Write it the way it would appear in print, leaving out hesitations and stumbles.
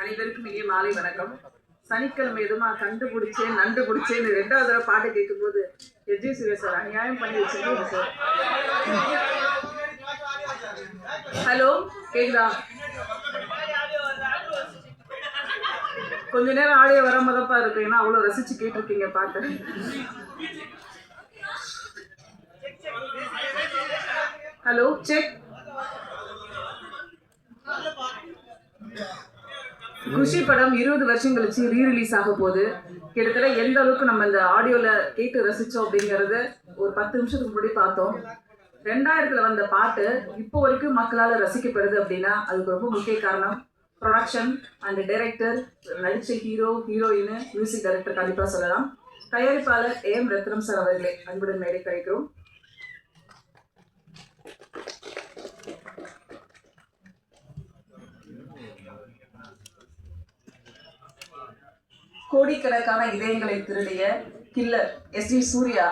அனைவருக்கும் இனிய மாலை வணக்கம். சனிக்கிழமை எதுமா கண்டுபிடிச்சேன் நண்டு பிடிச்சேன்னு 2வது தடவை பாட்டு கேட்கும்போது எஜி சூர்யா சார் அநியாயம் பண்ணி வச்சிருக்கீங்க சார். ஹலோ, கேக்குதா? கொஞ்ச நேரம் ஆடியோ வராம தப்பா இருக்கு, ஏன்னா அவ்வளவு ரசிச்சு கேட்டிருக்கீங்க பாட்டு. Hello, check. குஷி படம் 20 வருஷம் கழிச்சு ரீரிலீஸ் ஆக போகுது. கிட்டத்தட்ட எந்த அளவுக்கு நம்ம இந்த ஆடியோல கேட்டு ரசிச்சோம் அப்படிங்கறத ஒரு 10 நிமிஷத்துக்கு முன்னாடி பார்த்தோம். 2000 வந்த பாட்டு இப்போ வரைக்கும் மக்களால் ரசிக்கப்படுது அப்படின்னா அதுக்கு ரொம்ப முக்கிய காரணம் ப்ரொடக்ஷன் அண்ட் டைரக்டர், நடிச்ச ஹீரோ ஹீரோயின், மியூசிக் டைரக்டர் கண்டிப்பா சொல்லலாம். தயாரிப்பாளர் AM ரத்னம் சார் அவர்களே அன்புடன் மேடை கழிக்கிறோம். கோடிக்கணக்கான இதயங்களை திருடிய கில்லர் எஸ்ஜி சூர்யா